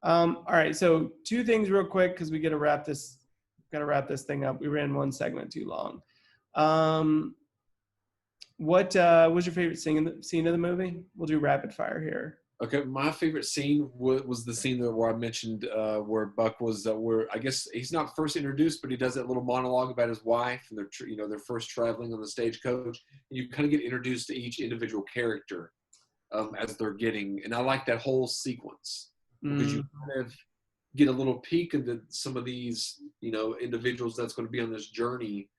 All right, so two things real quick because we got to wrap this thing up. We ran one segment too long. What was your favorite scene of the movie? We'll do rapid fire here. Okay, my favorite scene was the scene where I mentioned where Buck was where I guess he's not first introduced, but he does that little monologue about his wife and they're first traveling on the stagecoach. And you kind of get introduced to each individual character as they're getting, and I like that whole sequence because you kind of get a little peek into some of these individuals that's going to be on this journey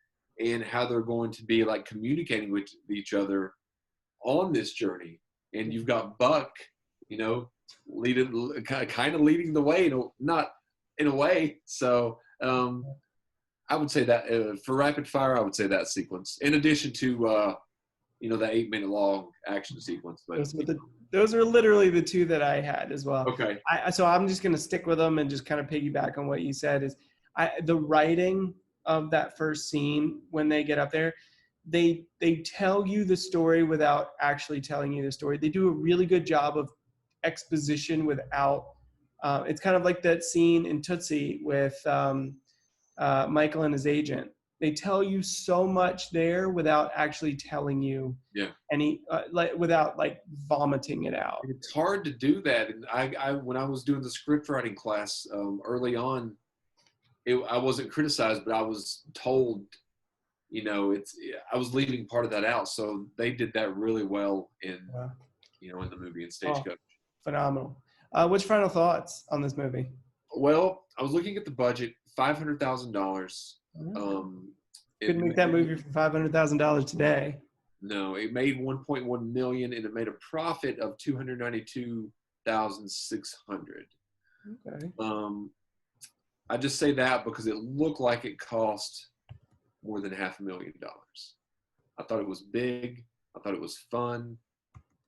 and how they're going to be like communicating with each other on this journey. And you've got Buck, kind of leading the way, not in a way. So I would say that for rapid fire, I would say that sequence. In addition to that 8-minute long action sequence. But those are literally the two that I had as well. Okay. So I'm just going to stick with them and just kind of piggyback on what you said. Is the writing of that first scene when they get up there, they tell you the story without actually telling you the story. They do a really good job of exposition without. It's kind of like that scene in Tootsie with Michael and his agent. They tell you so much there without actually telling you any, without like vomiting it out. It's hard to do that. And I when I was doing the script writing class early on, I wasn't criticized, but I was told, I was leaving part of that out. So they did that really well in the movie in Stagecoach. Phenomenal. What's your final thoughts on this movie? Well, I was looking at the budget, $500,000. Couldn't make that movie for $500,000 today. No, it made 1.1 million and it made a profit of 292,600. Okay. I just say that because it looked like it cost more than $500,000. I thought it was big. I thought it was fun.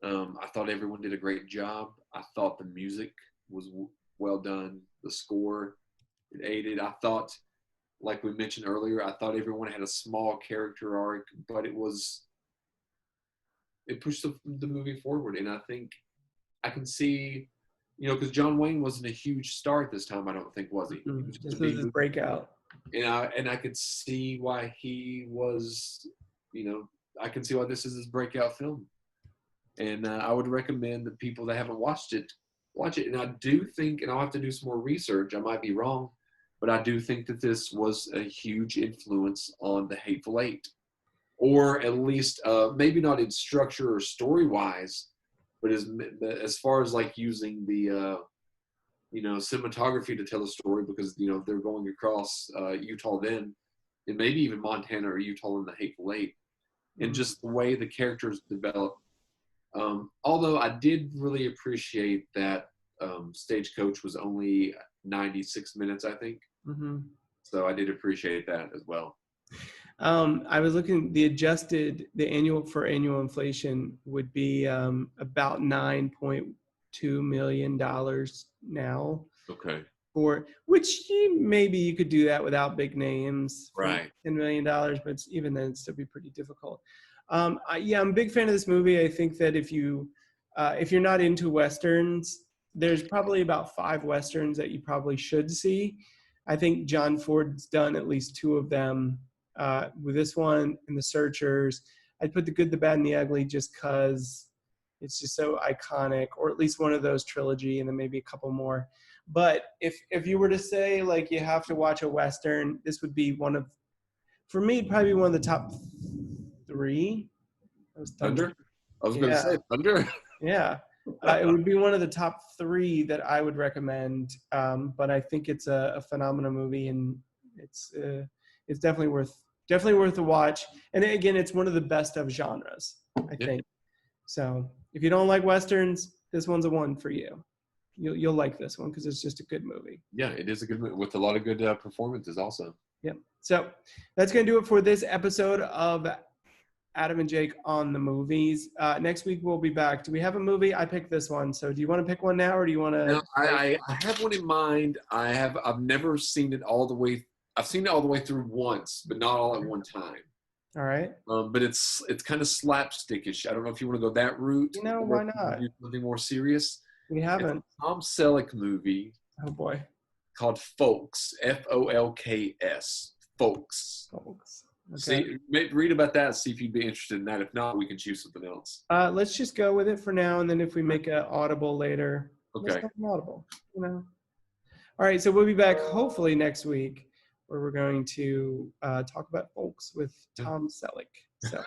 I thought everyone did a great job. I thought the music was well done. The score, it aided. I thought, like we mentioned earlier, I thought everyone had a small character arc, but it pushed the movie forward. And I think I can see, because John Wayne wasn't a huge star at this time, I don't think, was he? Mm-hmm. This was his breakout. And I could see why he was, I can see why this is his breakout film. And I would recommend that people that haven't watched it, watch it. And I do think, and I'll have to do some more research, I might be wrong, but I do think that this was a huge influence on The Hateful Eight. Or at least, maybe not in structure or story-wise, but as far as like using the, cinematography to tell a story, because, they're going across Utah then, and maybe even Montana or Utah in The Hateful Eight. And just the way the characters develop. Although I did really appreciate that Stagecoach was only 96 minutes, I think. Mm-hmm. So I did appreciate that as well. I was looking, the annual inflation would be about $9.2 million now. Okay. Which maybe you could do that without big names. Right. $10 million, but even then it'd still be pretty difficult. I'm a big fan of this movie. I think that if you're not into Westerns, there's probably about 5 Westerns that you probably should see. I think John Ford's done at least 2 of them with this one and The Searchers. I'd put The Good, the Bad, and the Ugly just because it's just so iconic, or at least one of those trilogy, and then maybe a couple more. But if you were to say, like, you have to watch a Western, this would be for me, probably one of the top 3. Thunder? I was going to say Thunder. Yeah. It would be one of the top 3 that I would recommend. But I think it's a phenomenal movie, and it's definitely worth a watch. And again, it's one of the best of genres, I think. So if you don't like Westerns, this one's a one for you. You'll like this one because it's just a good movie. Yeah, it is a good movie with a lot of good performances also. Yep. So that's going to do it for this episode of Adam and Jake on the movies. Next week we'll be back. Do we have a movie? I picked this one. So do you want to pick one now, or do you want to? No, I have one in mind. I've never seen it all the way. I've seen it all the way through once, but not all at one time. All right. But it's kind of slapstickish. I don't know if you want to go that route. Why not? Do something more serious. We haven't. It's a Tom Selleck movie Oh boy. called Folks. Folks. Folks. Folks. Okay. See, read about that. See if you'd be interested in that. If not, we can choose something else. Let's just go with it for now, and then if we make an audible later, let's Okay. make an audible. You know. All right, so we'll be back hopefully next week, where we're going to talk about Folks with Tom Selleck. So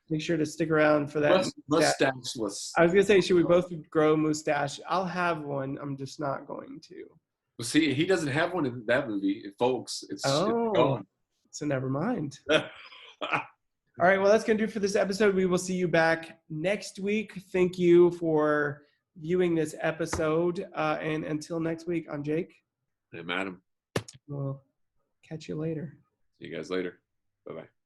make sure to stick around for that. Mustacheless. I was gonna say, should we both grow mustache? I'll have one. I'm just not going to. Well, see, he doesn't have one in that movie, Folks. It's gone. So never mind. All right, well, that's going to do it for this episode. We will see you back next week. Thank you for viewing this episode. And until next week, I'm Jake. I'm Adam. We'll catch you later. See you guys later. Bye-bye.